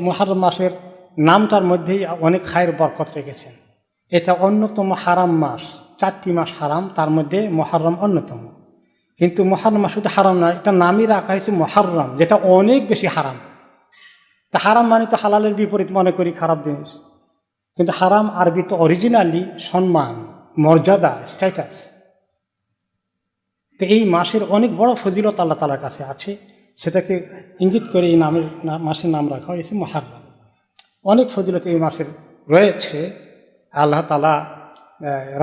মুহররম মাসের নামটার মধ্যেই অনেক খায়ের বরকত রেখেছেন। এটা অন্যতম হারাম মাস, 4টি মাস হারাম, তার মধ্যে মুহররম অন্যতম। কিন্তু মুহররম মাস শুধু হারাম না, এটা নামই রাখা হয়েছে মুহররম, যেটা অনেক বেশি হারাম। তা হারাম মানে তো হালালের বিপরীত মনে করি, খারাপ জিনিস। কিন্তু হারাম আরবি তো অরিজিনালি সম্মান, মর্যাদা, স্ট্যাটাস। তো এই মাসের অনেক বড় ফজিলত আল্লাহ তাআলার কাছে আছে, সেটাকে ইঙ্গিত করে এই মাসের নাম রাখা হয়েছে মুহররম। অনেক ফজিলত এই মাসের রয়েছে। আল্লাহ তাআলা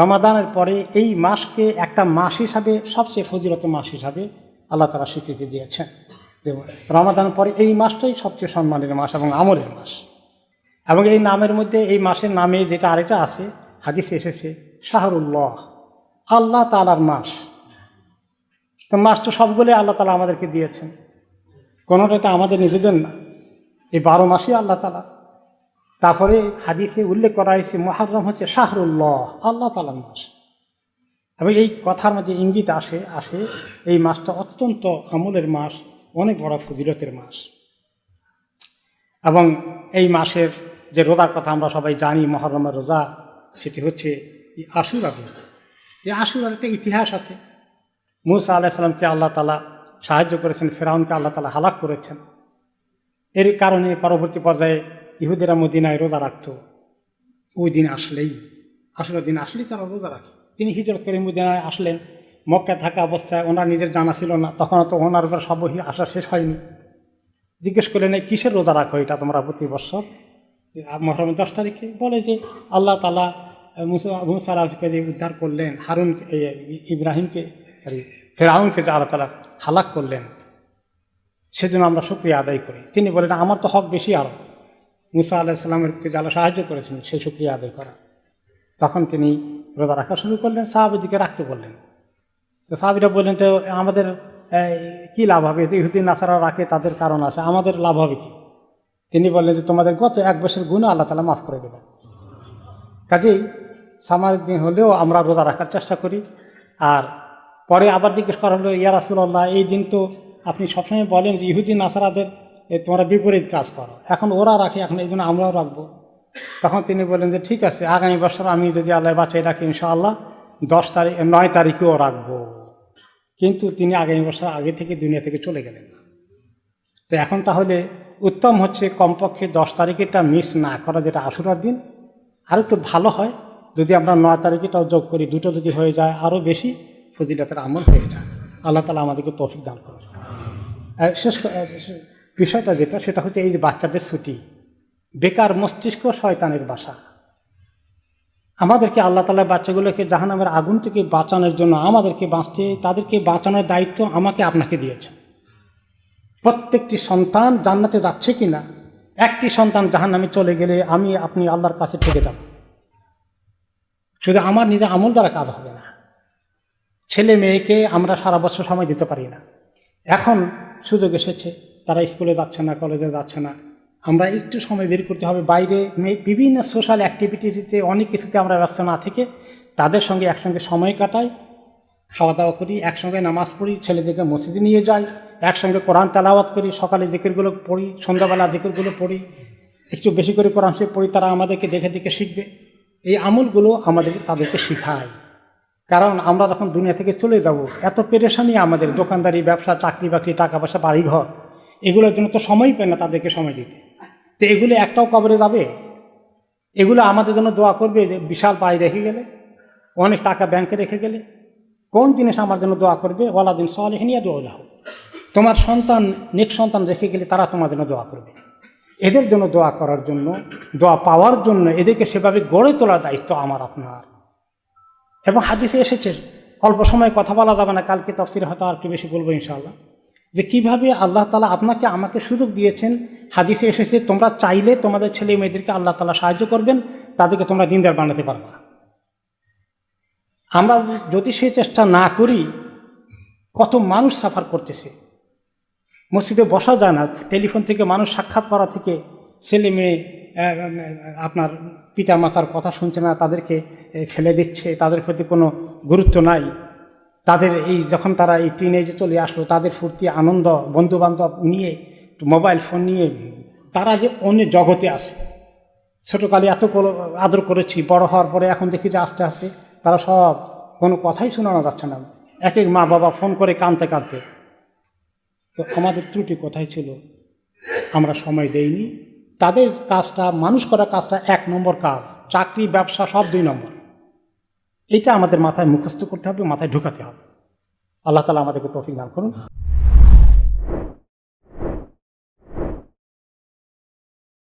রমাদানের পরে এই মাসকে একটা মাস হিসাবে, সবচেয়ে ফজিলত মাস হিসাবে আল্লাহ তাআলা স্বীকৃতি দিয়েছেন যে রমাদানের পরে এই মাসটাই সবচেয়ে সম্মানের মাস এবং আমলের মাস। এবং এই নামের মধ্যে, এই মাসের নামে যেটা আরেকটা আছে, হাদিসে এসেছে শাহরুল্লাহ, আল্লাহ তাআলার মাস। তো মাস তো সবগুলোই আল্লাহ তাআলা আমাদেরকে দিয়েছেন, কোনোটা তো আমাদের নিজেদের না। এই 12 মাসই আল্লাহ তাআলা। তারপরে হাদিসে উল্লেখ করা হয়েছে মুহররম হচ্ছে শাহরুল্লাহ, আল্লাহ তাআলার মাস। এবং এই কথার মধ্যে ইঙ্গিত আসে এই মাসটা অত্যন্ত আমলের মাস, অনেক বড় ফজিলতের মাস। এবং এই মাসের যে রোজার কথা আমরা সবাই জানি, মুহররমের রোজা, সেটি হচ্ছে আশুরা দিন। এই আশুরার একটা ইতিহাস আছে। মূসা আলাইহিস সালামকে আল্লাহ তাআলা সাহায্য করেছেন, ফেরাউনকে আল্লাহ তাআলা হালাক করেছেন। এর কারণে পরবর্তী পর্যায়ে ইহুদিরা মদিনায় রোজা রাখত। ওই দিন আসলেই, আশুরার দিন আসলেই তারা রোজা রাখে। তিনি হিজরত করে মদিনায় আসলেন। মক্কায় থাকা অবস্থায় ওনার নিজের জানা ছিল না, তখন তো ওনার উপর সব আসা শেষ হয়নি। জিজ্ঞেস করলেন, কিসের রোজা রাখো এটা তোমরা প্রতি বছর মুহররমের 10 তারিখে? বলে যে আল্লাহ তাআলা মুসা আলাইহিসসালামকে যে উদ্ধার করলেন, ইব্রাহিমকে ফেরাউনকে যে আল্লাহ তাআলা হালাক করলেন, সেজন্য আমরা শুকরিয়া আদায় করি। তিনি বলেন, আমার তো হক বেশি আরও, মুসা আলাইহিস সালামকে যারা সাহায্য করেছেন সেই শুকরিয়া আদায় করা। তখন তিনি রোজা রাখা শুরু করলেন, সাহাবীদেরকে রাখতে বললেন। তো সাহাবীরা বললেন, তো আমাদের কি লাভ হবে? ইহুদি নাসারা রাখে, তাদের কারণ আছে, আমাদের লাভ হবে কি? তিনি বললেন যে তোমাদের গত 1 বছর গুনাহ আল্লাহ তাআলা মাফ করে দেবেন। কাজেই সামার দিন হলেও আমরা রোজা রাখার চেষ্টা করি। আর পরে আবার জিজ্ঞেস করা হলো, ইয়া রাসূলুল্লাহ, এই দিন তো আপনি সবসময় বলেন যে ইহুদি নাসারাদের তোমরা বিপরীত কাজ করো, এখন ওরা রাখে, এখন এই জন্য আমরাও রাখবো। তখন তিনি বললেন যে ঠিক আছে, আগামী বছর আমি যদি আল্লাহ বাঁচিয়ে রাখি ইনশাআল্লাহ 9 তারিখেও রাখবো। কিন্তু তিনি আগামী বছর আগে থেকে দুনিয়া থেকে চলে গেলেন। তো এখন তাহলে উত্তম হচ্ছে কমপক্ষে 10 তারিখেরটা মিস না করা, যেটা আশুরার দিন। আর একটু ভালো হয় যদি আমরা 9 তারিখেটাও যোগ করি, দুটো যদি হয়ে যায় আরও বেশি ফজিলতের আমল হয়ে যায়। আল্লাহ তাআলা আমাদেরকে তৌফিক দান করেন। শেষ বিষয়টা যেটা, সেটা হচ্ছে এই যে বাচ্চাদের ছুটি, বেকার মস্তিষ্ক শয়তানের বাসা। আমাদেরকে আল্লাহ তাআলা বাচ্চাগুলোকে জাহান্নামের আগুন থেকে বাঁচানোর জন্য আমাদেরকে তাদেরকে বাঁচানোর দায়িত্ব আমাকে আপনাকে দিয়েছে। প্রত্যেকটি সন্তান জান্নাতে যাচ্ছে কিনা, একটি সন্তান জাহান্নামে চলে গেলে আমি আপনি আল্লাহর কাছে থেকে যাব। শুধু আমার নিজের আমল দ্বারা কাজ হবে না। ছেলে মেয়েকে আমরা সারা বছর সময় দিতে পারি না। এখন সুযোগ এসেছে, তারা স্কুলে যাচ্ছে না, কলেজে যাচ্ছে না, আমরা একটু সময় বের করতে হবে। বাইরে বিভিন্ন সোশ্যাল অ্যাক্টিভিটিসতে, অনেক কিছুতে আমরা ব্যস্ত না থেকে তাদের সঙ্গে একসঙ্গে সময় কাটাই, খাওয়া দাওয়া করি, একসঙ্গে নামাজ পড়ি, ছেলেদেরকে মসজিদে নিয়ে যাই, একসঙ্গে কোরআন তেলাওয়াত করি, সকালে জিকিরগুলো পড়ি, সন্ধ্যাবেলা জিকিরগুলো পড়ি, একটু বেশি করে কোরআন শরীফ পড়ি, তারা আমাদেরকে দেখে দেখে শিখবে। এই আমলগুলো তাদেরকে শিখায়। কারণ আমরা যখন দুনিয়া থেকে চলে যাব, এত পেরেশানি আমাদের, দোকানদারি, ব্যবসা, চাকরি বাকরি, টাকা পয়সা, বাড়িঘর, এগুলোর জন্য তো সময়ই পায় না তাদেরকে সময় দিতে। তো এগুলো একটাও কবরে যাবে? এগুলো আমাদের জন্য দোয়া করবে যে বিশাল বাড়ি রেখে গেলে, অনেক টাকা ব্যাংকে রেখে গেলে? কোন জিনিস আমার জন্য দোয়া করবে? ওয়ালাদিন সালিহিন ইয়াদউ লাহু। তোমার সন্তান, নেক সন্তান রেখে গেলে তারা তোমার জন্য দোয়া করবে। এদের জন্য দোয়া করার জন্য, দোয়া পাওয়ার জন্য এদেরকে সেভাবে গড়ে তোলার দায়িত্ব আমার আপনার। এবং হাদিসে এসেছে, অল্প সময় কথা বলা যাবে না, কালকে তাফসীরে হয়তো আর একটু বেশি বলবো ইনশাআল্লাহ, যে কিভাবে আল্লাহ তাআলা আপনাকে আমাকে সুযোগ দিয়েছেন। হাদিসে এসেছে, তোমরা চাইলে তোমাদের ছেলে মেয়েদেরকে আল্লাহ তাআলা সাহায্য করবেন, তাদেরকে তোমরা দিনদার বানাতে পারবা। আমরা যদি সেই চেষ্টা না করি, কত মানুষ সাফার করতেছে, মসজিদে বসা যায় না, টেলিফোন থেকে মানুষ সাক্ষাৎ করা থেকে, ছেলে মেয়ে আপনার পিতা মাতার কথা শুনছে না, তাদেরকে ফেলে দিচ্ছে, তাদের প্রতি কোনো গুরুত্ব নাই। তাদের যখন তারা এই টিনেজে চলে আসলো, তাদের ফুর্তি আনন্দ, বন্ধুবান্ধব নিয়ে, মোবাইল ফোন নিয়ে তারা যে অন্য জগতে আছে। ছোটোকালে এত আদর করেছি, বড় হওয়ার পরে এখন দেখি যে আস্তে আস্তে তারা সব কোনো কথাই শোনানো যাচ্ছে না। এক এক মা বাবা ফোন করে কাঁদতে কাঁদতে। তো আমাদের ত্রুটি কোথায় ছিল? আমরা সময় দেইনি। তাদের কাজটা, মানুষ করা কাজটা 1 নম্বর কাজ, চাকরি ব্যবসা সব 2 নম্বর। এটা আমাদের মাথায় মুখস্থ করতে হবে, মাথায় ঢুকাতে হবে। আল্লাহ তাআলা আমাদেরকে তৌফিক দান করুন।